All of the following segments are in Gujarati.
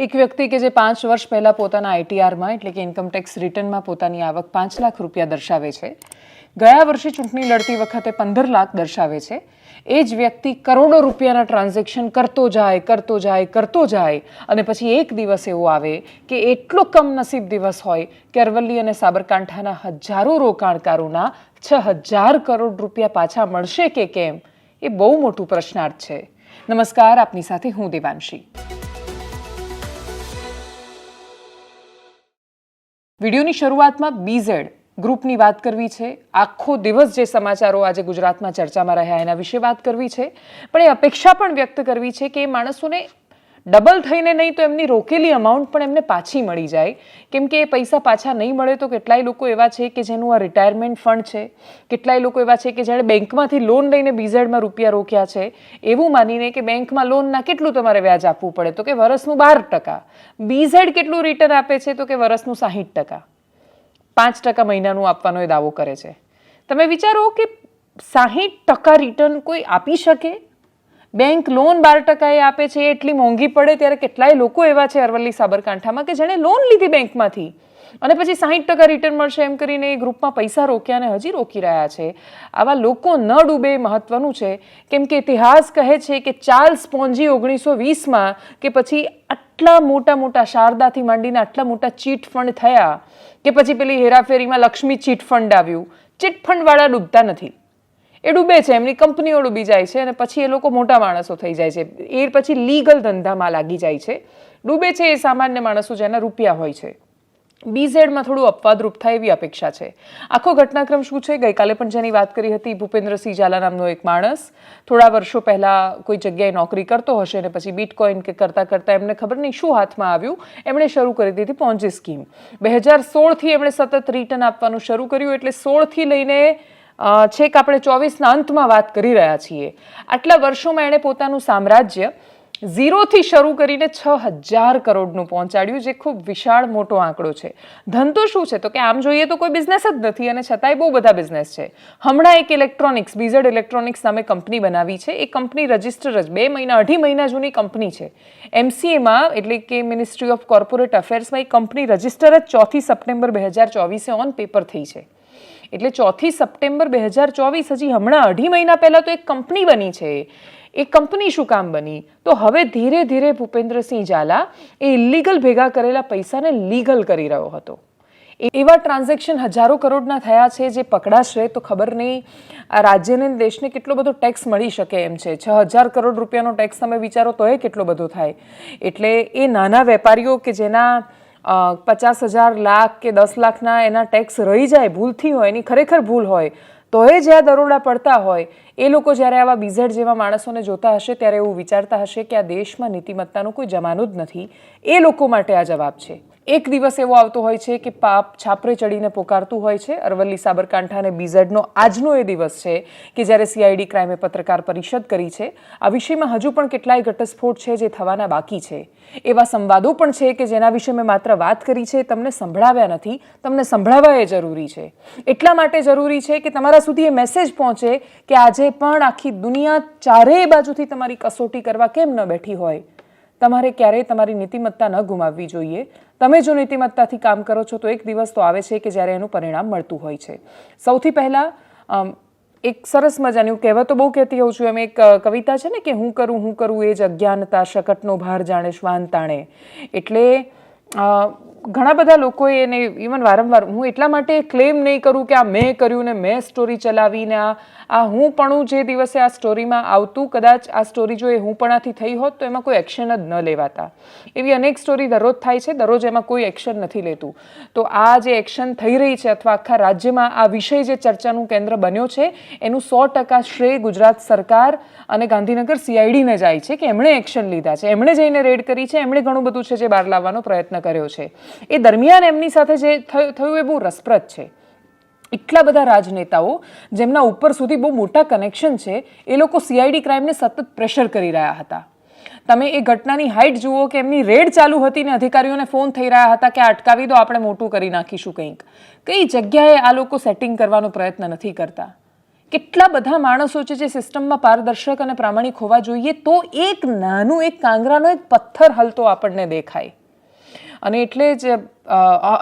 એક વ્યક્તિ કે જે 5 વર્ષ પહેલાં પોતાના આઈટીઆરમાં એટલે કે ઇન્કમટેક્સ રિટર્નમાં પોતાની આવક 5 લાખ રૂપિયા દર્શાવે છે, ગયા વર્ષે ચૂંટણી લડતી વખતે 15 લાખ દર્શાવે છે, એ જ વ્યક્તિ કરોડો રૂપિયાના ટ્રાન્ઝેક્શન કરતો જાય અને પછી એક દિવસ એવો આવે કે એટલો કમનસીબ દિવસ હોય કે અરવલ્લી અને સાબરકાંઠાના હજારો રોકાણકારોના 6000 કરોડ રૂપિયા પાછા મળશે કે કેમ, એ બહુ મોટું પ્રશ્નાર્થ છે. નમસ્કાર, આપની સાથે હું દેવાંશી. વિડીયોની શરૂઆતમાં બીઝેડ ગ્રુપની વાત કરવી છે. આખો દિવસ જે સમાચારો આજે ગુજરાતમાં ચર્ચામાં રહ્યા એના વિશે વાત કરવી છે, પણ એ અપેક્ષા પણ વ્યક્ત કરવી છે કે એ માણસોને ડબલ થઈને નહીં તો એમની રોકેલી અમાઉન્ટ પણ એમને પાછી મળી જાય, કેમ કે એ પૈસા પાછા નહીં મળે તો કેટલાય લોકો એવા છે કે જેનું આ રિટાયરમેન્ટ ફંડ છે, કેટલાય લોકો એવા છે કે જેણે બેંકમાંથી લોન લઈને બીઝેડમાં રૂપિયા રોક્યા છે, એવું માનીને કે બેંકમાં લોનના કેટલું તમારે વ્યાજ આપવું પડે તો કે વર્ષનું 12%, બીઝેડ કેટલું રિટર્ન આપે છે તો કે વર્ષનું 60%, 5% મહિનાનું આપવાનો એ દાવો કરે છે. તમે વિચારો કે 60% રિટર્ન કોઈ આપી શકે? બેંક લોન 12% એ આપે છે, એટલી મોંઘી પડે ત્યારે કેટલાય લોકો એવા છે અરવલ્લી સાબરકાંઠામાં કે જેણે લોન લીધી બેંકમાંથી અને પછી 60% રિટર્ન મળશે એમ કરીને એ ગ્રુપમાં પૈસા રોક્યા અને હજી રોકી રહ્યા છે. આવા લોકો ન ડૂબે મહત્વનું છે, કેમ કે ઇતિહાસ કહે છે કે ચાર્લ્સ પોન્જી 1920માં કે પછી આટલા મોટા શારદાથી માંડીને આટલા મોટા ચીટ ફંડ થયા કે પછી પેલી હેરાફેરીમાં લક્ષ્મી ચીટ ફંડ આવ્યું. ચીટ ફંડવાળા ડૂબતા નથી, એ ડૂબે છે, એમની કંપનીઓ ડૂબી જાય છે અને પછી એ લોકો મોટા માણસો થઈ જાય છે, એ પછી લીગલ ધંધામાં લાગી જાય છે. ડૂબે છે એ સામાન્ય માણસો જેના રૂપિયા હોય છે. બીઝેડમાં થોડું અપવાદરૂપ થાય એવી અપેક્ષા છે. આખો ઘટનાક્રમ શું છે? ગઈકાલે પણ જેની વાત કરી હતી, ભૂપેન્દ્રસિંહ ઝાલા નામનો એક માણસ થોડા વર્ષો પહેલા કોઈ જગ્યાએ નોકરી કરતો હશે અને પછી બિટકોઇન કે કરતા એમને ખબર નહીં શું હાથમાં આવ્યું, એમણે શરૂ કરી દીધી પોન્જી સ્કીમ. 2016થી એમણે સતત રિટર્ન આપવાનું શરૂ કર્યું, એટલે 16થી લઈને છેક આપણે 24ના અંતમાં વાત કરી રહ્યા છીએ. આટલા વર્ષોમાં એણે પોતાનું સામ્રાજ્ય ઝીરોથી શરૂ કરીને 6000 કરોડનું પહોંચાડ્યું, જે ખૂબ વિશાળ મોટો આંકડો છે. ધન તો શું છે તો કે આમ જોઈએ તો કોઈ બિઝનેસ જ નથી અને છતાંય બહુ બધા બિઝનેસ છે. હમણાં એક ઇલેક્ટ્રોનિક્સ, બીઝેડ ઇલેક્ટ્રોનિક્સ નામે કંપની બનાવી છે. એ કંપની રજિસ્ટર જ 2-2.5 મહિના જૂની કંપની છે. MCAમાં એટલે કે મિનિસ્ટ્રી ઓફ કોર્પોરેટ અફેર્સમાં એ કંપની રજિસ્ટર જ 4 સપ્ટેમ્બર 2024 ઓન પેપર થઈ છે. એટલે 4 સપ્ટેમ્બર 2024, હજી હમણાં 2.5 મહિના પહેલા તો એક કંપની બની છે. એ કંપની શું કામ બની? તો હવે ધીરે ધીરે ભૂપેન્દ્રસિંહ ઝાલા એ ઇલીગલ ભેગા કરેલા પૈસાને લીગલ કરી રહ્યો હતો. એવા ટ્રાન્ઝેક્શન હજારો કરોડના થયા છે જે પકડાશે તો ખબર નહીં આ રાજ્યને દેશને કેટલો બધો ટેક્સ મળી શકે એમ છે. 6000 કરોડ રૂપિયાનો ટેક્સ તમે વિચારો તો એ કેટલો બધો થાય. એટલે એ નાના વેપારીઓ કે જેના 50,000 લાખ કે 10 લાખના એના ટેક્સ રહી જાય, ભૂલથી હોય, એની ખરેખર ભૂલ હોય, તો એ જ્યાં દરોડા પડતા હોય, એ લોકો જ્યારે આવા બીઝેડ જેવા માણસોને જોતા હશે ત્યારે એવું વિચારતા હશે કે આ દેશમાં નીતિમત્તાનો કોઈ જમાનો જ નથી. એ લોકો માટે આ જવાબ છે. એક દિવસ એવો આવતો હોય છે કે પાપ છાપરે ચડીને પોકારતું હોય છે. અરવલ્લી સાબરકાંઠા અને બીઝેડનો આજનો એ દિવસ છે કે જ્યારે CID ક્રાઇમે પત્રકાર પરિષદ કરી છે. આ વિષયમાં હજુ પણ કેટલાય ઘટસ્ફોટ છે જે થવાના બાકી છે. એવા સંવાદો પણ છે કે જેના વિશે મેં માત્ર વાત કરી છે, તમને સંભળાવ્યા નથી. તમને સંભળાવવા એ જરૂરી છે. એટલા માટે જરૂરી છે કે તમારા સુધી એ મેસેજ પહોંચે કે આજે પણ આખી દુનિયા ચારેય બાજુથી તમારી કસોટી કરવા કેમ ન બેઠી હોય. તમારે ક્યારેય તમારી નીતિમત્તા ન ગુમાવવી જોઈએ. તમે જો નીતિમત્તાથી કામ કરો છો તો એક દિવસ તો આવે છે કે જ્યારે એનું પરિણામ મળતું હોય છે. સૌથી પહેલાં એક સરસ મજાની કહેવતો બહુ કહેતી હોઉં છું, એમ એક કવિતા છે ને કે હું કરું એ જ અજ્ઞાનતા, શકટનો ભાર જાણે શ્વાન તાણે. એટલે ઘણા બધા લોકોએ એને ઇવન વારંવાર, હું એટલા માટે ક્લેમ નહીં કરું કે આ મેં કર્યું ને મેં સ્ટોરી ચલાવીને આ હું પણ જે દિવસે આ સ્ટોરીમાં આવતું, કદાચ આ સ્ટોરી જો એ હું પણાથી થઈ હોત તો એમાં કોઈ એક્શન જ ન લેવાતા. એવી અનેક સ્ટોરી દરરોજ થાય છે, દરરોજ એમાં કોઈ એક્શન નથી લેતું. તો આ જે એક્શન થઈ રહી છે અથવા આખા રાજ્યમાં આ વિષય જે ચર્ચાનું કેન્દ્ર બન્યો છે, એનું 100% શ્રેય ગુજરાત સરકાર અને ગાંધીનગર CIDને જાય છે કે એમણે એક્શન લીધા છે, એમણે જઈને રેડ કરી છે, એમણે ઘણું બધું છે જે બહાર લાવવાનો પ્રયત્ન કર્યો છે. એ દરમિયાન એમની સાથે જે થયું એ બહુ રસપ્રદ છે. એટલા બધા રાજનેતાઓ જેમના ઉપર સુધી બહુ મોટા કનેક્શન છે, એ લોકો CID ક્રાઇમને સતત પ્રેશર કરી રહ્યા હતા. તમે એ ઘટનાની હાઇટ જુઓ કે એમની રેડ ચાલુ હતી ને અધિકારીઓને ફોન થઈ રહ્યા હતા કે અટકાવી દો, આપણે મોટું કરી નાખીશું કંઈક. કઈ જગ્યાએ આ લોકો સેટિંગ કરવાનો પ્રયત્ન નથી કરતા? કેટલા બધા માણસો છે જે સિસ્ટમમાં પારદર્શક અને પ્રામાણિક હોવા જોઈએ, તો એક નાનું એક કાંગરાનો એક પથ્થર હલતો આપણને દેખાય. અને એટલે જ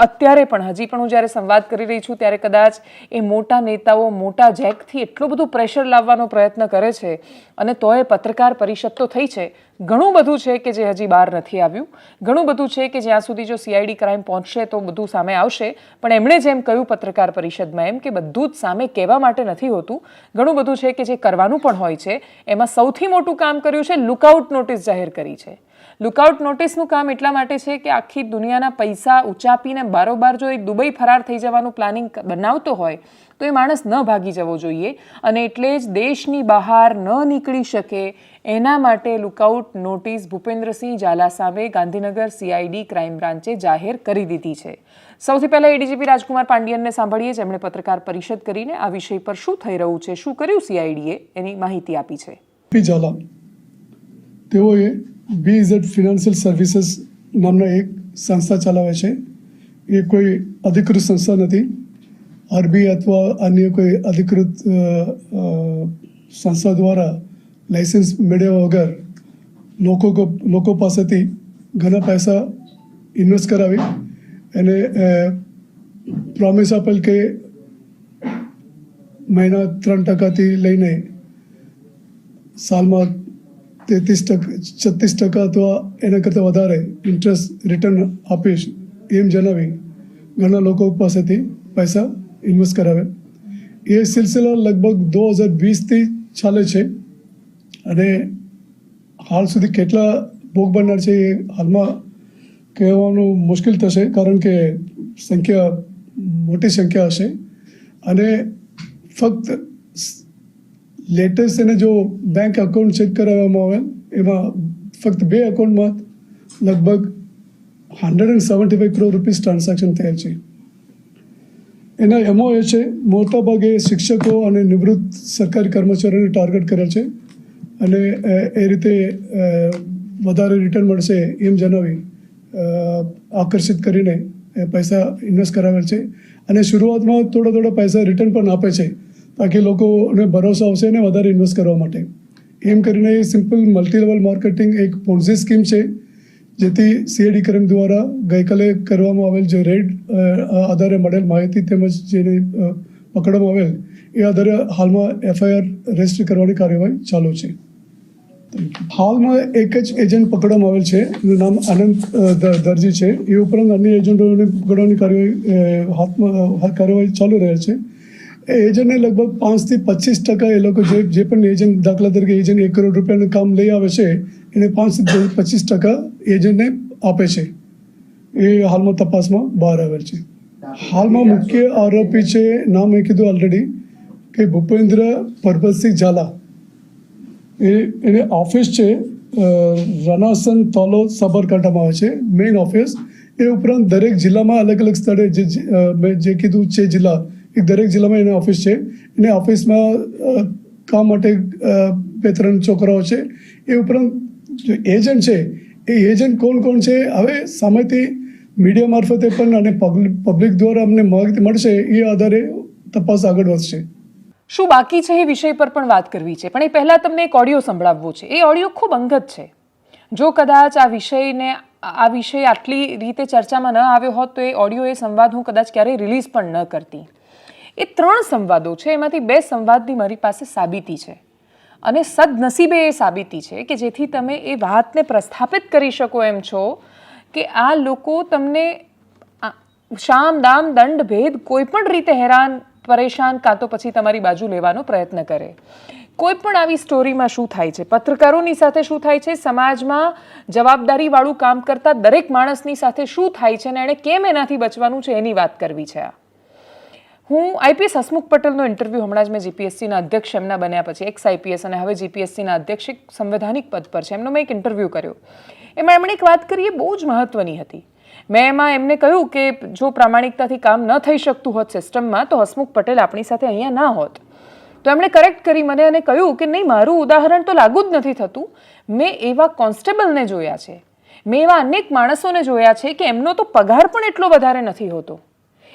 અત્યારે પણ હજી પણ હું જ્યારે સંવાદ કરી રહી છું ત્યારે કદાચ એ મોટા નેતાઓ મોટા જેકથી એટલું બધું પ્રેશર લાવવાનો પ્રયત્ન કરે છે, અને તોય પત્રકાર પરિષદ તો થઈ છે. ઘણું બધું છે કે જે હજી બહાર નથી આવ્યું, ઘણું બધું છે કે જ્યાં સુધી જો CID ક્રાઇમ પહોંચશે તો બધું સામે આવશે. પણ એમણે જેમ કહ્યું પત્રકાર પરિષદમાં એમ કે બધું જ સામે કહેવા માટે નથી હોતું, ઘણું બધું છે કે જે કરવાનું પણ હોય છે. એમાં સૌથી મોટું કામ કર્યું છે, લુકઆઉટ નોટિસ જાહેર કરી છે. લુકઆઉટ નોટિસનું કામ એટલા માટે છે કે આખી દુનિયાના પૈસા ઉચાપીને બારોબાર જો એક દુબઈ ફરાર થઈ જવાનું પ્લાનિંગ બનાવતો હોય તો એ માણસ ન ભાગી જવો જોઈએ, અને એટલે જ દેશની બહાર ન નીકળી શકે એના માટે લુકઆઉટ નોટિસ ભૂપેન્દ્રસિંહ ઝાલા સામે ગાંધીનગર CID ક્રાઇમ બ્રાન્ચે જાહેર કરી દીધી છે. સૌથી પહેલાં ADGP રાજકુમાર પાંડિયનને સાંભળીએ, જેમણે પત્રકાર પરિષદ કરીને આ વિષય પર શું થઈ રહ્યું છે, શું કર્યું CIDએ, એની માહિતી આપી છે. ઝાલા તેઓએ BZ ફિનાન્શિયલ સર્વિસીસ નામના એક સંસ્થા ચલાવે છે. એ કોઈ અધિકૃત સંસ્થા નથી. RBI અથવા અન્ય કોઈ અધિકૃત સંસ્થા દ્વારા લાઇસન્સ મેળવ્યા વગર લોકો પાસેથી ઘણા પૈસા ઇન્વેસ્ટ કરાવી એને પ્રોમિસ આપેલ કે મહિના 3% લઈને સાલમાં 36% અથવા એના કરતાં વધારે ઇન્ટરેસ્ટ રિટર્ન આપીશ એમ જણાવી ઘણા લોકો પાસેથી પૈસા ઇન્વેસ્ટ કરાવે. એ સિલસિલા લગભગ 2020થી ચાલે છે, અને હાલ સુધી કેટલા ભોગ બનનાર છે એ હાલમાં કહેવાનું મુશ્કેલ થશે, કારણ કે મોટી સંખ્યા હશે. અને ફક્ત લેટેસ્ટ એને જો બેંક એકાઉન્ટ ચેક કરાવવામાં આવે એમાં ફક્ત 2 એકાઉન્ટમાં લગભગ 175 કરોડ રૂપીસ ટ્રાન્ઝેક્શન થયેલ છે. એના એમો એ છે મોટાભાગે શિક્ષકો અને નિવૃત્ત સરકારી કર્મચારીઓને ટાર્ગેટ કરેલ છે, અને એ રીતે વધારે રિટર્ન મળશે એમ જણાવી આકર્ષિત કરીને પૈસા ઇન્વેસ્ટ કરાવેલ છે. અને શરૂઆતમાં થોડા પૈસા રિટર્ન પણ આપે છે તાકી લોકોને ભરોસો આવશે ને વધારે ઇન્વેસ્ટ કરવા માટે. એમ કરીને સિમ્પલ મલ્ટી લેવલ માર્કેટિંગ એક પોન્ઝી સ્કીમ છે, જેથી CID ક્રાઇમ દ્વારા ગઈકાલે કરવામાં આવેલ જે રેડ આધારે મળેલ માહિતી તેમજ જેને પકડવામાં આવેલ એ આધારે હાલમાં FIR રજીસ્ટર કરવાની કાર્યવાહી ચાલુ છે. હાલમાં એક જ એજન્ટ પકડવામાં આવેલ છે, એનું નામ આનંદ દરજી છે. એ ઉપરાંત અન્ય એજન્ટોને પકડવાની કાર્યવાહી ચાલુ રહે છે. એ એજન્ટને લગભગ 5 થી 25% એ લોકો જે પણ એજન્ટ, દાખલા તરીકે એજન્ટ 1 કરોડ રૂપિયાનું કામ લઈ આવે છે એને 5 થી 25% એજન્ટને આપે છે. એ હાલમાં તપાસમાં બહાર આવેલ છે. હાલમાં મુખ્ય આરોપી છે, નામ મેં કીધું ઓલરેડી, કે ભૂપેન્દ્ર પરબતસિંહ ઝાલા. એને ઓફિસ છે રનાસન તલોદ સાબરકાંઠામાં આવે છે મેઇન ઓફિસ. એ ઉપરાંત દરેક જિલ્લામાં અલગ સ્થળે જે કીધું છે જિલ્લા, એક દરેક જિલ્લામાં એની ઓફિસ છે. એને ઓફિસમાં કામ માટે 2-3 છોકરાઓ છે. એ ઉપરાંત જે એજન્ટ છે એ એજન્ટ કોણ છે હવે સામેથી મીડિયા મારફતે પણ અને પબ્લિક દ્વારા અમને માહિતી મળશે, એ આધારે તપાસ આગળ વધશે. શું બાકી છે એ વિષય પર પણ વાત કરવી છે, પણ એ પહેલાં તમને એક ઓડિયો સંભળાવવો છે. એ ઓડિયો ખૂબ અંગત છે. જો કદાચ આ વિષય આટલી રીતે ચર્ચામાં ન આવ્યો હોત તો એ ઓડિયો, એ સંવાદ હું કદાચ ક્યારેય રિલીઝ પણ ન કરતી. એ 3 સંવાદો છે, એમાંથી 2 સંવાદની મારી પાસે સાબિતી છે, અને સદનસીબે એ સાબિતી છે કે જેથી તમે એ વાતને પ્રસ્થાપિત કરી શકો એમ છો કે આ લોકો તમને શામ દામ દંડ ભેદ કોઈ પણ રીતે હેરાન પરેશાન કાં તો પછી તમારી બાજુ લેવાનો પ્રયત્ન કરે. કોઈ પણ આવી સ્ટોરીમાં શું થાય છે, પત્રકારોની સાથે શું થાય છે, સમાજમાં જવાબદારીવાળું કામ કરતા દરેક માણસની સાથે શું થાય છે, અને એણે કેમ એનાથી બચવાનું છે એની વાત કરવી છે. હું IPS હસમુખ પટેલનો ઇન્ટરવ્યૂ હમણાં જ મેં GPSCના અધ્યક્ષ એમના બન્યા પછી, એક્સ IPS અને હવે GPSCના અધ્યક્ષ, એક સંવૈધાનિક પદ પર છે, એમનો મેં એક ઇન્ટરવ્યૂ કર્યો. એમાં એમણે એક વાત કરી, એ બહુ જ મહત્વની હતી. મેં એમાં એમને કહ્યું કે જો પ્રામાણિકતાથી કામ ન થઈ શકતું હોત સિસ્ટમમાં તો હસમુખ પટેલ આપણી સાથે અહીંયા ના હોત. તો એમણે કરેક્ટ કરી મને અને કહ્યું કે નહીં, મારું ઉદાહરણ તો લાગુ જ નથી થતું. મેં એવા કોન્સ્ટેબલને જોયા છે, મેં એવા અનેક માણસોને જોયા છે કે એમનો તો પગાર પણ એટલો વધારે નથી હોતો.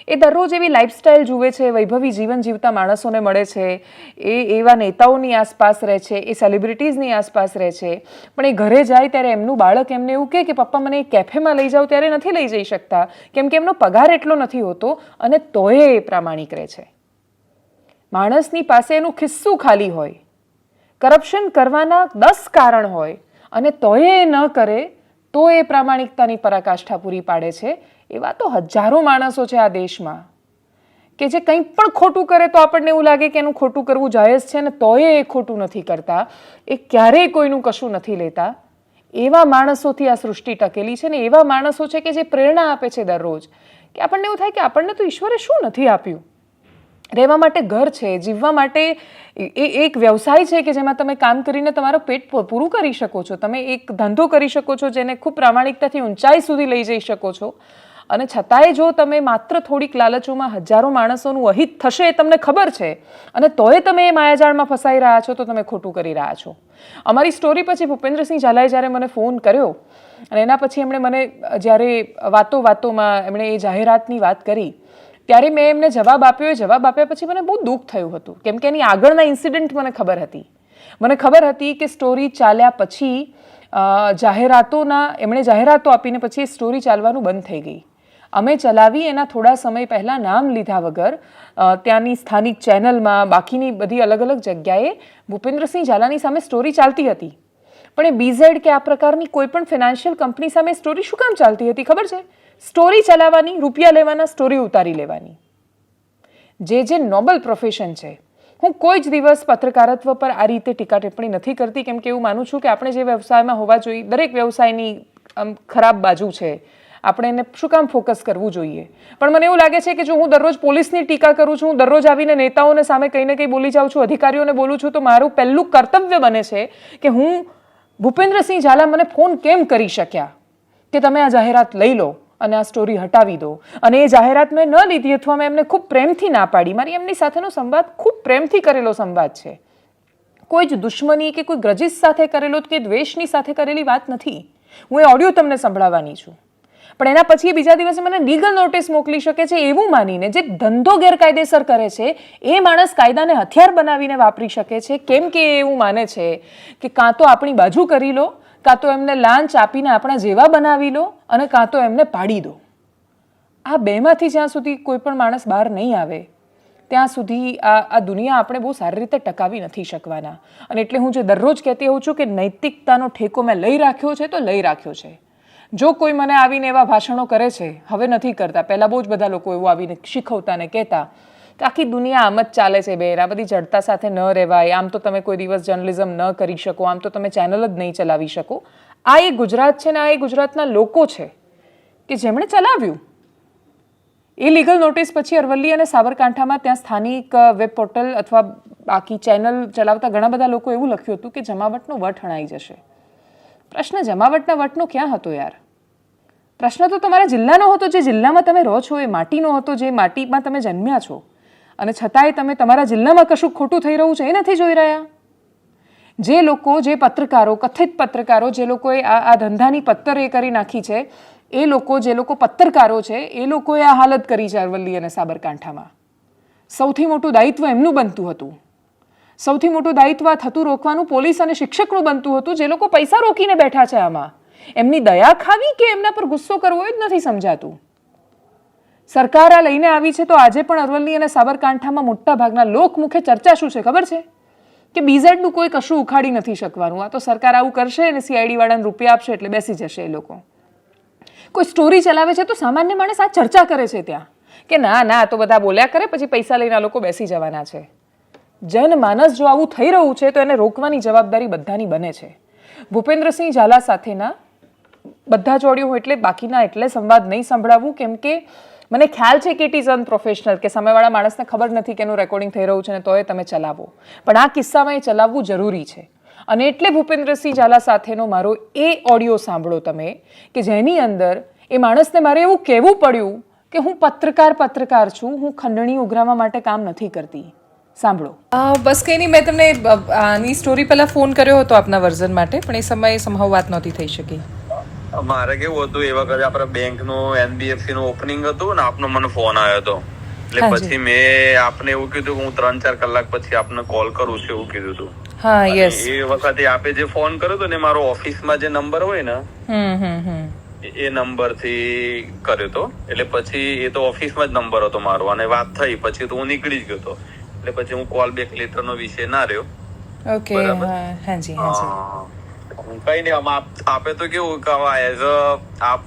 એ દરરોજ એવી લાઈફસ્ટાઈલ જુએ છે, વૈભવી જીવન જીવતા માણસોને મળે છે, એ એવા નેતાઓની આસપાસ રહે છે, એ સેલિબ્રિટીઝની આસપાસ રહે છે, પણ એ ઘરે જાય ત્યારે એમનું બાળક એમને એવું કહે કે પપ્પા મને એ કેફેમાં લઈ જાઓ, ત્યારે નથી લઈ જઈ શકતા કેમ કે એમનો પગાર એટલો નથી હોતો, અને તોય એ પ્રામાણિક રહે છે. માણસની પાસે એનું ખિસ્સું ખાલી હોય, કરપ્શન કરવાના 10 કારણ હોય, અને તોય એ ન કરે તો એ પ્રામાણિકતાની પરાકાષ્ઠા પૂરી પાડે છે. એવા તો હજારો માણસો છે આ દેશમાં કે જે કંઈ પણ ખોટું કરે તો આપણને એવું લાગે કે એનું ખોટું કરવું જાયજ છે, અને તોય એ ખોટું નથી કરતા, એ ક્યારેય કોઈનું કશું નથી લેતા. એવા માણસોથી આ સૃષ્ટિ ટકેલી છે, ને એવા માણસો છે કે જે પ્રેરણા આપે છે દરરોજ, કે આપણને એવું થાય કે આપણને તો ઈશ્વરે શું નથી આપ્યું. રહેવા માટે ઘર છે, જીવવા માટે એક વ્યવસાય છે કે જેમાં તમે કામ કરીને તમારું પેટ પૂરું કરી શકો છો, તમે એક ધંધો કરી શકો છો જેને ખૂબ પ્રામાણિકતાથી ઊંચાઈ સુધી લઈ જઈ શકો છો, અને છતાંય જો તમે માત્ર થોડીક લાલચોમાં હજારો માણસોનું અહિત થશે એ તમને ખબર છે, અને તોય તમે એ માયાજાળમાં ફસાઈ રહ્યા છો, તો તમે ખોટું કરી રહ્યા છો. અમારી સ્ટોરી પછી ભૂપેન્દ્રસિંહ ઝાલાએ જ્યારે મને ફોન કર્યો, અને એના પછી એમણે મને જ્યારે વાતોમાં એમણે એ જાહેરાતની વાત કરી, ત્યારે મેં એમને જવાબ આપ્યો. જવાબ આપ્યા પછી મને બહુ દુઃખ થયું હતું, કેમ કે એની આગળના ઇન્સિડન્ટ મને ખબર હતી. મને ખબર હતી કે સ્ટોરી ચાલ્યા પછી એમણે જાહેરાતો આપીને પછી એ સ્ટોરી ચાલવાનું બંધ થઈ ગઈ. અમે ચલાવી એના થોડા સમય પહેલાં નામ લીધા વગર ત્યાંની સ્થાનિક ચેનલમાં, બાકીની બધી અલગ અલગ જગ્યાએ ભૂપેન્દ્રસિંહ ઝાલાની સામે સ્ટોરી ચાલતી હતી. પણ એ બીઝેડ કે આ પ્રકારની કોઈ પણ ફિનાન્શિયલ કંપની સામે સ્ટોરી શું કામ ચાલતી હતી ખબર છે? સ્ટોરી ચલાવવાની, રૂપિયા લેવાના, સ્ટોરી ઉતારી લેવાની, જે નોબલ પ્રોફેશન છે. હું કોઈ જ દિવસ પત્રકારત્વ પર આ રીતે ટીકા ટિપ્પણી નથી કરતી, કેમ કે એવું માનું છું કે આપણે જે વ્યવસાયમાં હોવા જોઈએ, દરેક વ્યવસાયની ખરાબ બાજુ છે, આપણે એને શું કામ ફોકસ કરવું જોઈએ. પણ મને એવું લાગે છે કે જો હું દરરોજ પોલીસની ટીકા કરું છું, હું દરરોજ આવીને નેતાઓને સામે કંઈ ને કંઈ બોલી જાઉં છું, અધિકારીઓને બોલું છું, તો મારું પહેલું કર્તવ્ય બને છે કે હું ભૂપેન્દ્રસિંહ ઝાલા મને ફોન કેમ કરી શક્યા કે તમે આ જાહેરાત લઈ લો અને આ સ્ટોરી હટાવી દો. અને એ જાહેરાત મેં ન લીધી, અથવા મેં એમને ખૂબ પ્રેમથી ના પાડી. મારી એમની સાથેનો સંવાદ ખૂબ પ્રેમથી કરેલો સંવાદ છે, કોઈ જ દુશ્મની કે કોઈ ગ્રજીસ સાથે કરેલો કે દ્વેષની સાથે કરેલી વાત નથી. હું એ ઓડિયો તમને સંભળાવવાની છું. પણ એના પછી બીજા દિવસે મને લીગલ નોટિસ મોકલી શકે છે એવું માનીને, જે ધંધો ગેરકાયદેસર કરે છે એ માણસ કાયદાને હથિયાર બનાવીને વાપરી શકે છે, કેમ કે એવું માને છે કે કાં તો આપણી બાજુ કરી લો, કાં તો એમને લાંચ આપીને આપણા જેવા બનાવી લો, અને કાં તો એમને પાડી દો. આ બેમાંથી જ્યાં સુધી કોઈ પણ માણસ બહાર નહીં આવે ત્યાં સુધી આ દુનિયા આપણે બહુ સારી રીતે ટકાવી નથી શકવાના. અને એટલે હું જે દરરોજ કહેતી હોઉં છું કે નૈતિકતાનો ઠેકો મેં લઈ રાખ્યો છે તો લઈ રાખ્યો છે. જો કોઈ મને આવીને એવા ભાષણો કરે છે, હવે નથી કરતા, પહેલાં બહુ જ બધા લોકો એવું આવીને શીખવતા ને કહેતા કે આખી દુનિયા આમ જ ચાલે છે બેન, આ બધી જડતા સાથે ન રહેવાય, આમ તો તમે કોઈ દિવસ જર્નલિઝમ ન કરી શકો, આમ તો તમે ચેનલ જ નહીં ચલાવી શકો. આ એ ગુજરાત છે ને આ એ ગુજરાતના લોકો છે કે જેમણે ચલાવ્યું. એ લીગલ નોટિસ પછી અરવલ્લી અને સાબરકાંઠામાં ત્યાં સ્થાનિક વેબ પોર્ટલ અથવા બાકી ચેનલ ચલાવતા ઘણા બધા લોકો એવું લખ્યું હતું કે જમાવટનો વટ હણાઈ જશે. પ્રશ્ન જમાવટના વટનો ક્યાં હતો યાર? પ્રશ્ન તો તમારા જિલ્લાનો હતો, જે જિલ્લામાં તમે રહો છો, એ માટીનો હતો, જે માટીમાં તમે જન્મ્યા છો, અને છતાંય તમે તમારા જિલ્લામાં કશું ખોટું થઈ રહ્યું છે એ નથી જોઈ રહ્યા. જે લોકો, જે પત્રકારો, કથિત પત્રકારો, જે લોકોએ આ ધંધાની પત્તર એ કરી નાખી છે, એ લોકો, જે લોકો પત્રકારો છે, એ લોકોએ આ હાલત કરી છે અરવલ્લી અને સાબરકાંઠામાં. સૌથી મોટું દાયિત્વ એમનું બનતું હતું. સૌથી મોટું દાયિત્વ આ થતું રોકવાનું પોલીસ અને શિક્ષકનું બનતું હતું, જે લોકો પૈસા રોકીને બેઠા છે આમાં. એમની દયા ખાવી કે એમના પર ગુસ્સો કરવો એ જ નથી સમજાતું. સરકાર આ લઈને આવી છે તો આજે પણ અરવલ્લી અને સાબરકાંઠામાં મોટા ભાગના લોકમુખે ચર્ચા શું છે ખબર છે? કે બીઝેડનું કોઈ કશું ઉખાડી નથી શકવાનું. આ તો સરકાર આવું કરશે અને CID વાળાને રૂપિયા આપશે એટલે બેસી જશે એ લોકો. કોઈ સ્ટોરી ચલાવે છે તો સામાન્ય માણસ આ ચર્ચા કરે છે ત્યાં કે ના ના તો બધા બોલ્યા કરે, પછી પૈસા લઈને આ લોકો બેસી જવાના છે. જનમાનસ જો આવું થઈ રહ્યું છે તો એને રોકવાની જવાબદારી બધાની બને છે. ભૂપેન્દ્રસિંહ ઝાલા સાથેના બધા જ ઓડિયો એટલે બાકીના એટલે સંવાદ નહીં સંભળાવવું, કેમ કે મને ખ્યાલ છે કે ઇટ ઇઝ અનપ્રોફેશનલ, કે સામેવાળા માણસને ખબર નથી કે એનું રેકોર્ડિંગ થઈ રહ્યું છે ને તોય તમે ચલાવો. પણ આ કિસ્સામાં એ ચલાવવું જરૂરી છે. અને એટલે ભૂપેન્દ્રસિંહ ઝાલા સાથેનો મારો એ ઓડિયો સાંભળો તમે, કે જેની અંદર એ માણસને મારે એવું કહેવું પડ્યું કે હું પત્રકાર છું, હું ખંડણી ઉઘરાવવા માટે કામ નથી કરતી. સાંભળો. બસ કંઈ નહીં, મેં તમને આની સ્ટોરી પહેલાં ફોન કર્યો હતો આપના વર્ઝન માટે, પણ એ સમયે સંભવ વાત નહોતી થઈ શકી. મારે કેવું હતું, એ વખતે આપડે બેંક નું NBFC નું ઓપનિંગ હતું ને, આપનો મને ફોન આવ્યો હતો. એટલે પછી મેં આપને એવું કીધું કે હું 3-4 કલાક પછી આપને કોલ કરું છું, એવું કીધું હતું. હા, યસ. એ વખતે આપે જે ફોન કર્યો હતો ને, મારો ઓફિસમાં જે નંબર હોય ને એ નંબર થી કર્યો હતો. એટલે પછી એ તો ઓફિસમાં જ નંબર હતો મારો, અને વાત થઈ પછી તો હું નીકળી જ ગયો હતો. એટલે પછી હું કોલ બેક લેટર નો વિષય ના રહ્યો. ઓકે, હાજી હાજી. કઈ નહીં, આમાં આપે તો કેવું કે એઝ આપ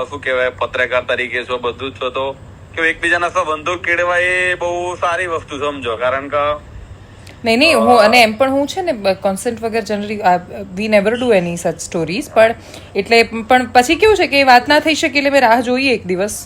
શું કહેવાય પત્રકાર તરીકે છો, બધું જ છો, તો કે એકબીજાના સંબંધો કેળવાય એ બહુ સારી વસ્તુ સમજો. કારણ કે નહીં હું અને એમ પણ હું છે ને કોન્સેન્ટ વગર generally we never do any such stories, પણ એટલે પણ પછી કેવું છે કે એ વાત ના થઈ શકે એટલે મેં રાહ જોઈએ એક દિવસ,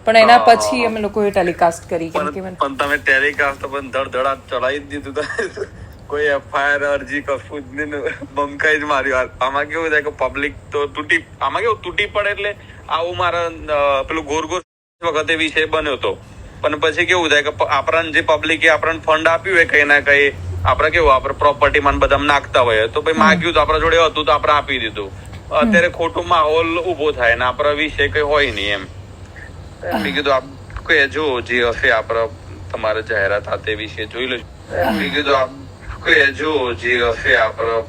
પણ એના પછી અમે લોકોએ ટેલિકાસ્ટ કરી. પણ તમે ટેલિકાસ્ટ પણ ધડધડા ચડાવી જ દીધું. કોઈ FIR અરજી કશું જ નહીં, બંકાઈ જ માર્યું. આમાં કેવું થાય કે પબ્લિક તો આમાં કેવું તૂટી પડે. એટલે આવું મારા પેલું ગોર વખતે વિષય બન્યો હતો. પણ પછી કેવું થાય કે આપણને જે પબ્લિકે આપણને ફંડ આપ્યું હોય કઈ ના કઈ, આપણે કેવું આપણે પ્રોપર્ટી માં બધા નાખતા હોય, તો ભાઈ માગ્યું તો આપણા જોડે હતું તો આપણે આપી દીધું. અત્યારે ખોટું માહોલ ઉભો થાય ને આપણા વિષય કઈ હોય નહીં એમ. મેં કીધું આપ કહેજો જે હશે આપણે તમારે જાહેરાત થતે વિશે જોઈ લેજો. મેં કીધું કહેજો જે હશે આપણે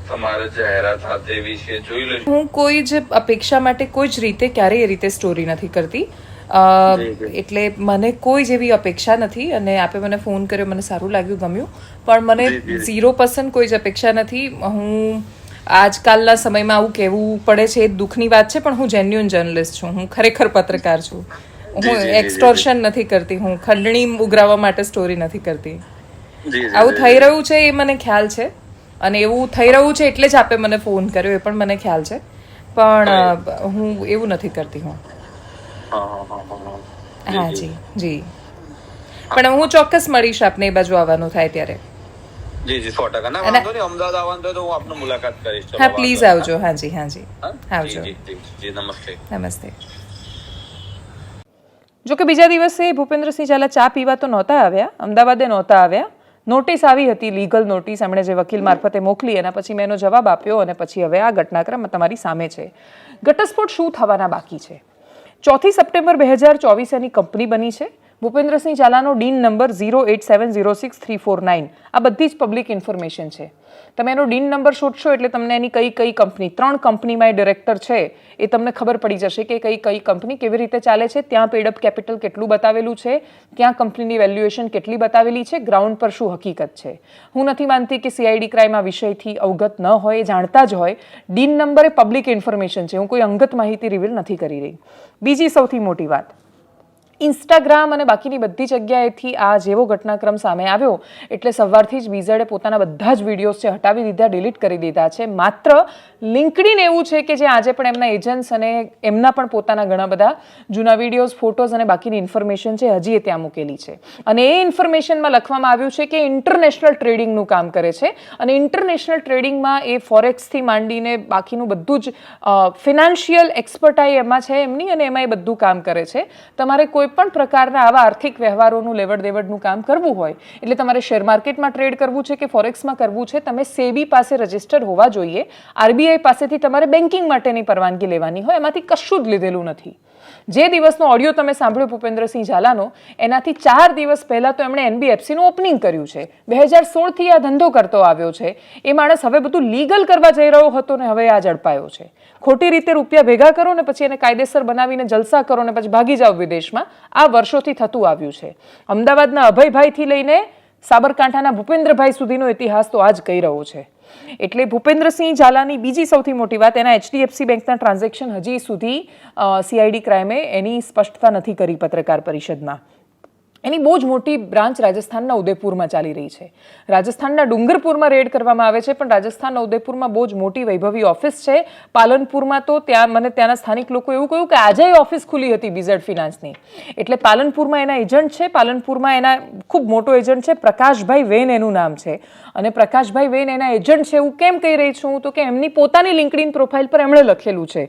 તમારે જાહેરાત થતે વિશે જોઈ લેજો. હું કોઈ જ અપેક્ષા માટે કોઈ જ રીતે ક્યારેય એ રીતે સ્ટોરી નથી કરતી. એટલે મને કોઈ જેવી અપેક્ષા નથી, અને આપે મને ફોન કર્યો, મને સારું લાગ્યું, ગમ્યું, પણ મને 0% કોઈ જ અપેક્ષા નથી. હું આજકાલના સમયમાં આવું કહેવું પડે છે એ દુઃખની વાત છે, પણ હું જેન્યુઅન જર્નલિસ્ટ છું, હું ખરેખર પત્રકાર છું. હું એક્સટોર્શન નથી કરતી, હું ખંડણી ઉઘરાવવા માટે સ્ટોરી નથી કરતી. આવું થઈ રહ્યું છે એ મને ખ્યાલ છે, અને એવું થઈ રહ્યું છે એટલે જ આપે મને ફોન કર્યો એ પણ મને ખ્યાલ છે, પણ હું એવું નથી કરતી. હું હા જી, પણ હું ચોક્કસ મળીશ આપને એ બાજુ આવવાનું થાય ત્યારે. જી 100%. ના વાંધો નહીં, અમદાવાદ આવવાનું થાય તો હું આપને મુલાકાત કરીશ. હા પ્લીઝ આવજો. હાજી આવજો. જી નમસ્તે. નમસ્તે. જો કે બીજા દિવસે ભૂપેન્દ્રસિંહ ઝાલા ચા પીવા તો નહોતા આવ્યા, અમદાવાદે નહોતા આવ્યા. નોટિસ આવી હતી, લીગલ નોટિસ એમણે જે વકીલ મારફતે મોકલી, એના પછી મેં એનો જવાબ આપ્યો, અને પછી હવે આ ઘટનાક્રમ તમારી સામે છે. ઘટસ્ફોટ શું થવાના બાકી છે? 4 સપ્ટેમ્બર 2024 એની કંપની બની છે. ભૂપેન્દ્રસિંહ ઝાલાનો ડીન નંબર 087063449. આ બધી જ પબ્લિક ઇન્ફોર્મેશન છે. તમે એનો ડીન નંબર શોધશો એટલે તમને એની કઈ કંપની, 3 કંપનીમાં એ ડિરેક્ટર છે, એ તમને ખબર પડી જશે કે કઈ કંપની કેવી રીતે ચાલે છે, ત્યાં પેડઅપ કેપિટલ કેટલું બતાવેલું છે, ત્યાં કંપનીની વેલ્યુએશન કેટલી બતાવેલી છે, ગ્રાઉન્ડ પર શું હકીકત છે. હું નથી માનતી કે CID ક્રાઇમ આ વિષયથી અવગત ન હોય, જાણતા જ હોય. ડીન નંબર એ પબ્લિક ઇન્ફોર્મેશન છે, હું કોઈ અંગત માહિતી રિવીલ નથી કરી રહી. બીજી સૌથી મોટી વાત, ઇન્સ્ટાગ્રામ અને બાકીની બધી જગ્યાએથી આ જેવો ઘટનાક્રમ સામે આવ્યો એટલે સવારથી જ બીઝેડે પોતાના બધા જ વિડીયોઝ છે હટાવી દીધા, ડિલીટ કરી દીધા છે. માત્ર લિંક્ડઇન એવું છે કે જે આજે પણ એમના એજન્ટ્સ અને એમના પણ પોતાના ઘણા બધા જૂના વિડીયોઝ, ફોટોઝ અને બાકીની ઇન્ફોર્મેશન છે હજી એ ત્યાં મૂકેલી છે. અને એ ઇન્ફોર્મેશનમાં લખવામાં આવ્યું છે કે ઇન્ટરનેશનલ ટ્રેડિંગનું કામ કરે છે, અને ઇન્ટરનેશનલ ટ્રેડિંગમાં એ ફોરેક્સથી માંડીને બાકીનું બધું જ ફિનાન્શિયલ એક્સપર્ટાઈ એમાં છે એમની, અને એમાં એ બધું કામ કરે છે. તમારે કોઈ પણ પ્રકારના આવા આર્થિક વ્યવહારોનું લેવડ દેવડનું કામ કરવું હોય, એટલે તમારે શેર માર્કેટમાં ટ્રેડ કરવું છે કે ફોરેક્સમાં કરવું છે, તમે સેબી પાસે રજિસ્ટર હોવા જોઈએ. RBI પાસેથી તમારે બેન્કિંગ માટેની પરવાનગી લેવાની હોય, એમાંથી કશું જ લીધેલું નથી. જે દિવસનો ઓડિયો તમે સાંભળ્યો ભૂપેન્દ્રસિંહ ઝાલાનો, એનાથી 4 દિવસ પહેલા તો એમણે NBFCનું ઓપનિંગ કર્યું છે. 2016થી આ ધંધો કરતો આવ્યો છે. એ માણસ હવે બધું લીગલ કરવા જઈ રહ્યો હતો ને હવે આ ઝડપાયો છે. ખોટી રીતે રૂપિયા ભેગા કરો ને પછી એને કાયદેસર બનાવીને જલસા કરો ને પછી ભાગી જાઓ વિદેશમાં. આ વર્ષોથી થતું આવ્યું છે. અમદાવાદના અભયભાઈથી લઈને સાબરકાંઠાના ભૂપેન્દ્રભાઈ સુધીનો ઇતિહાસ તો આ જ કહી રહ્યો છે. એટલે ભૂપેન્દ્રસિંહ ઝાલાની બીજી સૌથી મોટી વાત, એના HDFC બેંકના ટ્રાન્ઝેક્શન હજી સુધી CID ક્રાઇમે એની સ્પષ્ટતા નથી કરી પત્રકાર પરિષદમાં. એની બહુ જ મોટી બ્રાન્ચ રાજસ્થાનના ઉદયપુરમાં ચાલી રહી છે. રાજસ્થાનના ડુંગરપુરમાં રેડ કરવામાં આવે છે, પણ રાજસ્થાનના ઉદયપુરમાં બહુ જ મોટી વૈભવી ઓફિસ છે. પાલનપુરમાં તો ત્યાં મને ત્યાંના સ્થાનિક લોકો એવું કહ્યું કે આજે ઓફિસ ખુલી હતી BZ ફિનાન્સની. એટલે પાલનપુરમાં એના એજન્ટ છે, પાલનપુરમાં એના ખૂબ મોટો એજન્ટ છે, પ્રકાશભાઈ વેન એનું નામ છે. અને પ્રકાશભાઈ વેન એના એજન્ટ છે એવું કેમ કહી રહી છું? તો કે એમની પોતાની લિંક્ડઇન પ્રોફાઇલ પર એમણે લખેલું છે.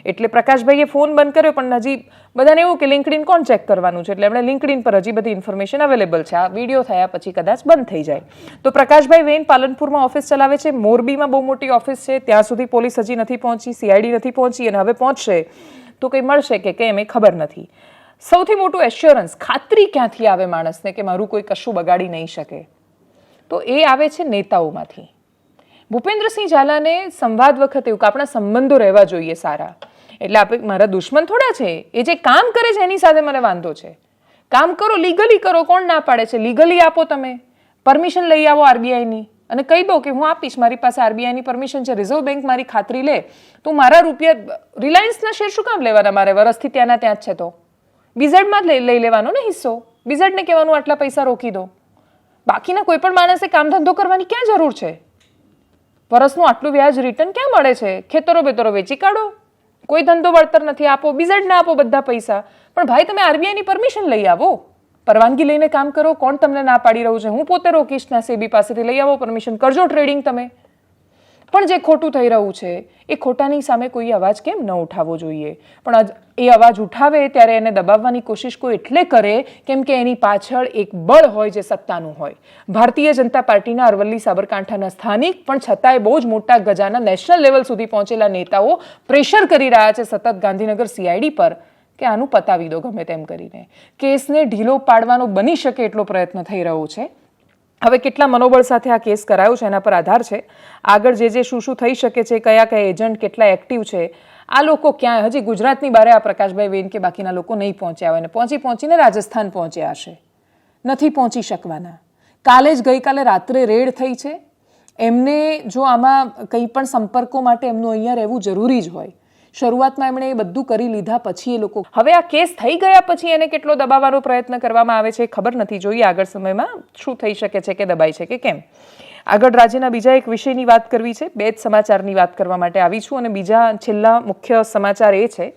એટલે પ્રકાશભાઈએ ફોન બંધ કર્યો, પણ હજી બધાને એવું કે લિંક્ડઇન કોણ ચેક કરવાનું છે, એટલે એમણે લિંક્ડઇન પર હજી બધી ઇન્ફોર્મેશન અવેલેબલ છે. આ વિડીયો થયા પછી કદાચ બંધ થઈ જાય. તો પ્રકાશભાઈ વેન પાલનપુરમાં ઓફિસ ચલાવે છે. મોરબીમાં બહુ મોટી ઓફિસ છે, ત્યાં સુધી પોલીસ હજી નથી પહોંચી, CID નથી પહોંચી, અને હવે પહોંચશે તો કંઈ મળશે કે કેમ એ ખબર નથી. સૌથી મોટું એશ્યોરન્સ, ખાતરી ક્યાંથી આવે માણસને કે મારું કોઈ કશું બગાડી નહીં શકે? તો એ આવે છે નેતાઓમાંથી. ભૂપેન્દ્રસિંહ ઝાલાને સંવાદ વખતે એવું કે આપણા સંબંધો રહેવા જોઈએ સારા, એટલે આપણે મારા દુશ્મન થોડા છે, એ જે કામ કરે છે એની સાથે મને વાંધો છે. કામ કરો, લીગલી કરો, કોણ ના પાડે છે? લીગલી આપો, તમે પરમિશન લઈ આવો RBIની અને કહી દો કે હું આપીશ, મારી પાસે RBIની પરમિશન છે, રિઝર્વ બેંક મારી ખાતરી લે, તો મારા રૂપિયા રિલાયન્સના શેર શું કામ લેવાના મારે? વરસથી ત્યાંના ત્યાં જ છે તો BZમાં જ લઈ લેવાનો ને હિસ્સો. BZને કહેવાનું આટલા પૈસા રોકી દો. બાકીના કોઈ પણ માણસે કામ ધંધો કરવાની ક્યાં જરૂર છે? વર્ષનું આટલું વ્યાજ રિટર્ન ક્યાં મળે છે? ખેતરો બેતરો વેચી કાઢો, કોઈ ધંધો વળતર નથી, આપો BZને આપો બધા પૈસા. પણ ભાઈ તમે RBIની પરમિશન લઈ આવો, પરવાનગી લઈને કામ કરો. કોણ તમને ના પાડી રહ્યું છે? હું પોતે રોકીશ ના, SEBI પાસેથી લઈ આવો પરમિશન, કરજો ટ્રેડિંગ તમે. પણ જે ખોટું થઈ રહ્યું છે એ ખોટાની સામે કોઈ અવાજ કેમ ન ઉઠાવવો જોઈએ? પણ એ અવાજ ઉઠાવે ત્યારે એને દબાવવાની કોશિશ કોઈ એટલે કરે કેમ કે એની પાછળ એક બળ હોય જે સત્તાનું હોય. ભારતીય જનતા પાર્ટીના અરવલ્લી સાબરકાંઠાના સ્થાનિક પણ છતાંય બહુ જ મોટા ગજાના નેશનલ લેવલ સુધી પહોંચેલા નેતાઓ પ્રેશર કરી રહ્યા છે સતત ગાંધીનગર CID પર કે આનું પતાવી દો ગમે તેમ કરીને. કેસને ઢીલો પાડવાનો બની શકે એટલો પ્રયત્ન થઈ રહ્યો છે. હવે કેટલા મનોબળ સાથે આ કેસ કરાયો છે એના પર આધાર છે. આગળ જે શું થઈ શકે છે, કયા કયા એજન્ટ કેટલા એક્ટિવ છે, આ લોકો ક્યાં હજી ગુજરાતની બહાર આ પ્રકાશભાઈ વેન કે બાકીના લોકો નહીં પહોંચ્યા હોય, ને પહોંચીને રાજસ્થાન પહોંચ્યા હશે, નથી પહોંચી શકવાના. ગઈકાલે રાત્રે રેડ થઈ છે. એમને જો આમાં કંઈ પણ સંપર્કો માટે એમનું અહીંયા રહેવું જરૂરી જ હોય, શરૂઆતમાં એમણે એ બધું કરી લીધા પછી એ લોકો હવે આ કેસ થઈ ગયા પછી એને કેટલો દબાવવાનો પ્રયત્ન કરવામાં આવે છે ખબર નથી. જોઈએ આગળ સમયમાં શું થઈ શકે છે, કે દબાય છે કે કેમ. આગળ રાજ્યના બીજા એક વિષયની વાત કરવી છે. બે જ સમાચારની વાત કરવા માટે આવી છું, અને બીજા છેલ્લા મુખ્ય સમાચાર એ છે,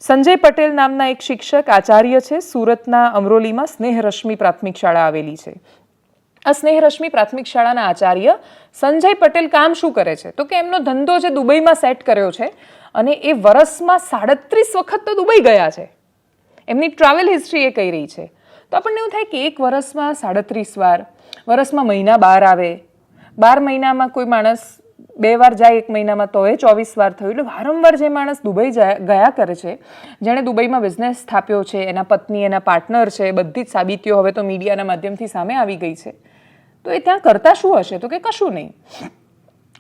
સંજય પટેલ નામના એક શિક્ષક આચાર્ય છે. સુરતના અમરોલીમાં સ્નેહરશ્મિ પ્રાથમિક શાળા આવેલી છે. આ સ્નેહરશ્મિ પ્રાથમિક શાળાના આચાર્ય સંજય પટેલ કામ શું કરે છે તો કે એમનો ધંધો જે દુબઈમાં સેટ કર્યો છે, અને એ વર્ષમાં 37 વખત તો દુબઈ ગયા છે. એમની ટ્રાવેલ હિસ્ટ્રી એ કહી રહી છે. તો આપણને એવું થાય કે એક વર્ષમાં 37 વાર, વર્ષમાં મહિના 12 આવે, 12 મહિનામાં કોઈ માણસ 2 વાર જાય, એક મહિનામાં તો એ 24 વાર થયું. એટલે વારંવાર જે માણસ દુબઈ ગયા કરે છે, જેણે દુબઈમાં બિઝનેસ સ્થાપ્યો છે, એના પત્ની એના પાર્ટનર છે, બધી જ સાબિતીઓ હવે તો મીડિયાના માધ્યમથી સામે આવી ગઈ છે. તો એ ત્યાં કરતા શું હશે તો કે કશું નહીં.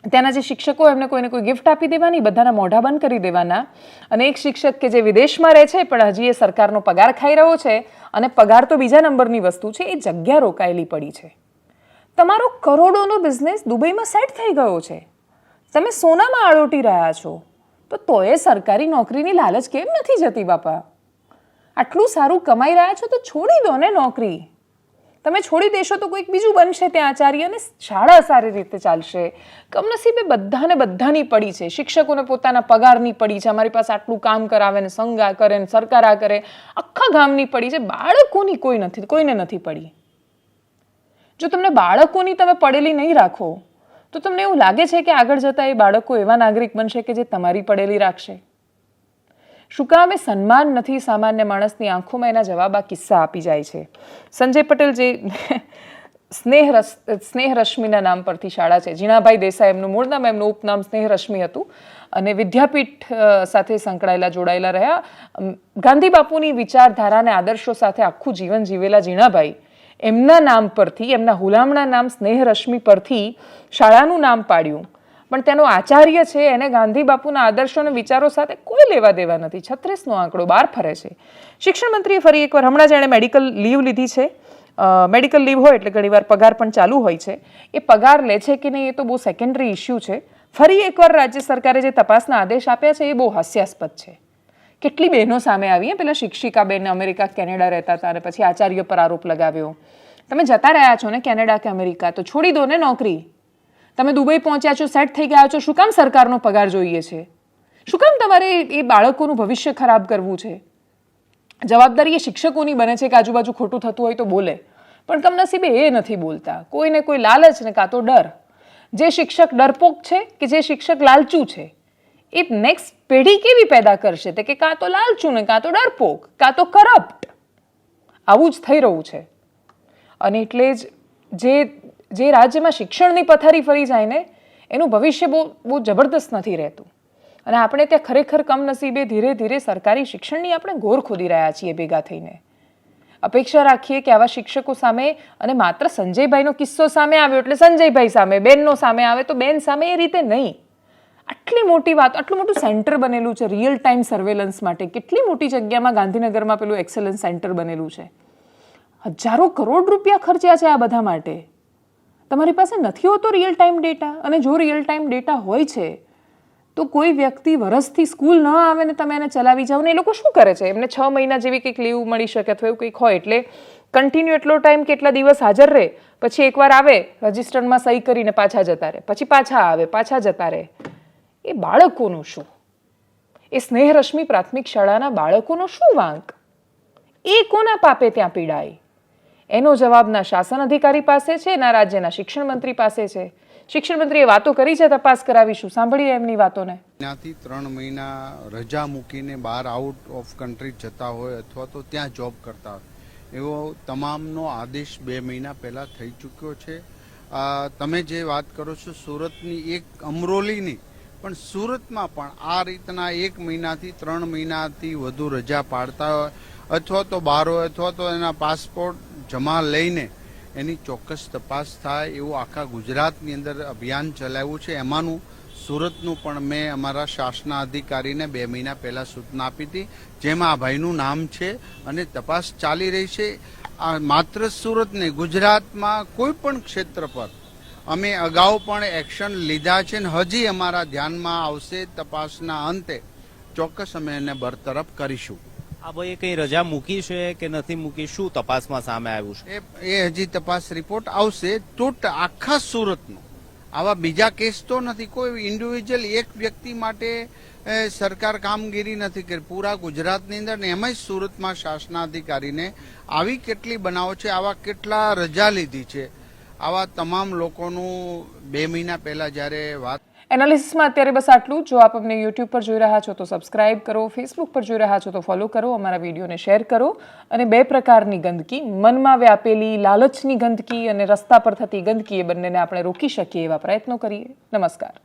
ત્યાંના જે શિક્ષકો એમને કોઈને કોઈ ગિફ્ટ આપી દેવાની, બધાના મોઢા બંધ કરી દેવાના. અને એક શિક્ષક કે જે વિદેશમાં રહે છે પણ હજી એ સરકારનો પગાર ખાઈ રહ્યો છે, અને પગાર તો બીજા નંબરની વસ્તુ છે, એ જગ્યા રોકાયેલી પડી છે. તમારો કરોડોનો બિઝનેસ દુબઈમાં સેટ થઈ ગયો છે, તમે સોનામાં આળોટી રહ્યા છો, તો તોય સરકારી નોકરીની લાલચ કેમ નથી જતી બાપા? આટલું સારું કમાઈ રહ્યા છો તો છોડી દો ને નોકરી. તમે છોડી દેશો તો કોઈક બીજું બનશે ત્યાં આચાર્ય, અને શાળા સારી રીતે ચાલશે. કમનસીબે બધાની પડી છે, શિક્ષકોને પોતાના પગારની પડી છે, અમારી પાસે આટલું કામ કરાવે ને સંઘ આ કરે ને સરકાર આ કરે, આખા ગામની પડી છે. બાળકોની કોઈને નથી પડી. જો તમને બાળકોની તમે પડેલી નહીં રાખો તો તમને એવું લાગે છે કે આગળ જતા એ બાળકો એવા નાગરિક બનશે કે જે તમારી પડેલી રાખશે? શું કામ? એ સન્માન નથી સામાન્ય માણસની આંખોમાં. એના જવાબ આ કિસ્સા આપી જાય છે. સંજય પટેલ જે સ્નેહરશ્મિના નામ પરથી શાળા છે, જીણાભાઈ દેસાઈ એમનું મૂળ નામ, એમનું ઉપનામ સ્નેહરશ્મિ હતું, અને વિદ્યાપીઠ સાથે સંકળાયેલા જોડાયેલા રહ્યા. ગાંધી બાપુની વિચારધારાને આદર્શો સાથે આખું જીવન જીવેલા જીણાભાઈ, એમના નામ પરથી, એમના હુલામણા નામ સ્નેહરશ્મિ પરથી શાળાનું નામ પાડ્યું. પણ તેનો આચાર્ય છે એને ગાંધી બાપુના આદર્શો અને વિચારો સાથે કોઈ લેવા દેવા નથી. 36નો આંકડો બહાર ફરે છે. શિક્ષણ મંત્રીએ ફરી એકવાર, હમણાં જ એણે મેડિકલ લીવ લીધી છે. મેડિકલ લીવ હોય એટલે ઘણીવાર પગાર પણ ચાલુ હોય છે. એ પગાર લે છે કે નહીં એ તો બહુ સેકન્ડરી ઇસ્યુ છે. ફરી એકવાર રાજ્ય સરકારે જે તપાસના આદેશ આપ્યા છે એ બહુ હાસ્યાસ્પદ છે. કેટલી બહેનો સામે આવી, પેલા શિક્ષિકા બેન અમેરિકા કેનેડા રહેતા હતા અને પછી આચાર્ય પર આરોપ લગાવ્યો. તમે જતા રહ્યા છો ને કેનેડા કે અમેરિકા, તો છોડી દો ને નોકરી. તમે દુબઈ પહોંચ્યા છો, સેટ થઈ ગયા છો, શું કામ સરકારનો પગાર જોઈએ છે? શું કામ તમારે એ બાળકોનું ભવિષ્ય ખરાબ કરવું છે? જવાબદારી એ શિક્ષકોની બને છે કે આજુબાજુ ખોટું થતું હોય તો બોલે, પણ કમનસીબે એ નથી બોલતા. કોઈને કોઈ લાલચ ને કાં તો ડર. જે શિક્ષક ડરપોક છે કે જે શિક્ષક લાલચુ છે, એ નેક્સ્ટ પેઢી કેવી પેદા કરશે? તે કે કાં તો લાલચુ ને કાં તો ડરપોક કાં તો કરપ્ટ. આવું જ થઈ રહ્યું છે. અને એટલે જ જે રાજ્યમાં શિક્ષણની પથારી ફરી જાય ને એનું ભવિષ્ય બહુ જબરદસ્ત નથી રહેતું. અને આપણે ત્યાં ખરેખર કમનસીબે ધીરે ધીરે સરકારી શિક્ષણની આપણે ગોર ખોદી રહ્યા છીએ ભેગા થઈને. અપેક્ષા રાખીએ કે આવા શિક્ષકો સામે, અને માત્ર સંજયભાઈનો કિસ્સો સામે આવ્યો એટલે સંજયભાઈ સામે, બેનનો સામે આવે તો બેન સામે, એ રીતે નહીં. આટલી મોટી વાત, આટલું મોટું સેન્ટર બનેલું છે રિયલ ટાઈમ સર્વેલન્સ માટે. કેટલી મોટી જગ્યામાં ગાંધીનગરમાં પેલું એક્સેલન્સ સેન્ટર બનેલું છે. હજારો કરોડ રૂપિયા ખર્ચ્યા છે આ બધા માટે. તમારી પાસે નથી હોતો રિયલ ટાઈમ ડેટા. અને જો રિયલ ટાઈમ ડેટા હોય છે તો કોઈ વ્યક્તિ વરસથી સ્કૂલ ન આવે ને તમે એને ચલાવી જાઓ ને, એ લોકો શું કરે છે? એમને 6 મહિના જેવી કંઈક લીવ મળી શકે અથવા એવું કંઈક હોય એટલે કન્ટિન્યુ એટલો ટાઈમ કેટલા દિવસ હાજર રહે, પછી એકવાર આવે રજિસ્ટરમાં સહી કરીને પાછા જતા રહે, પછી પાછા આવે પાછા જતા રહે. એ બાળકોનું શું? એ સ્નેહરશ્મિ પ્રાથમિક શાળાના બાળકોનો શું વાંક? એ કોના પાપે ત્યાં પીડાય? એનો જવાબ ના શાસન અધિકારી પાસે છે ના રાજ્યના શિક્ષણ મંત્રી પાસે છે. શિક્ષણ મંત્રીએ વાતો કરી છે, તપાસ કરાવીશું, સાંભળીએ એમની વાતોને. ત્યાંથી 3 મહિના રજા મૂકીને બહાર આઉટ ઓફ કન્ટ્રી જતા હોય અથવા તો ત્યાં જોબ કરતા હોય એવો તમામનો આદેશ 2 મહિના પહેલા થઈ ચૂક્યો છે. તમે જે વાત કરો છો સુરતની, એક અમરોલીની, પણ સુરતમાં પણ આ રીતના 1 મહિનાથી 3 મહિનાથી વધુ રજા પાડતા હોય અથવા તો બહાર હોય અથવા તો એના પાસપોર્ટ જમા લઈને એની ચોક્કસ તપાસ થાય એવું આખા ગુજરાતની અંદર અભિયાન ચલાવ્યું છે. એમાંનું સુરતનું પણ મેં અમારા શાસનાધિકારીને 2 મહિના પહેલા સૂચના આપી હતી, જેમાં આ ભાઈનું નામ છે અને તપાસ ચાલી રહી છે. આ માત્ર સુરત નહીં, ગુજરાતમાં કોઈ પણ ક્ષેત્ર પર અમે અગાઉ પણ એક્શન લીધા છે અને હજી અમારા ધ્યાનમાં આવશે. તપાસના અંતે ચોક્કસ અમે એને બરતરફ કરીશું. આ ભાઈએ કઈ રજા મૂકી છે કે નથી મૂકી, શું તપાસમાં સામે આવ્યું છે? એ હજી તપાસ રિપોર્ટ આવશે. આખા સુરતનો આવા બીજા કેસ તો નથી. કોઈ ઇન્ડિવિજ્યુઅલ એક વ્યક્તિ માટે સરકાર કામગીરી નથી કરી. પૂરા ગુજરાતની અંદર ને એમાંય સુરતમાં શાસનાધિકારીને આવી કેટલી બનાવો છે, આવા કેટલા રજા લીધી છે, આવા તમામ લોકોનું 2 મહિના પહેલા જ્યારે વાત. એનાલિસિસમાં અત્યારે બસ આટલું. જો આપ અમને યુટ્યુબ પર જોઈ રહ્યા છો તો સબસ્ક્રાઇબ કરો, ફેસબુક પર જોઈ રહ્યા છો તો ફોલો કરો, અમારા વિડીયોને શેર કરો. અને 2 પ્રકારની ગંદકી, મનમાં વ્યાપેલી લાલચની ગંદકી અને રસ્તા પર થતી ગંદકી, એ બંનેને આપણે રોકી શકીએ એવા પ્રયત્નો કરીએ. નમસ્કાર.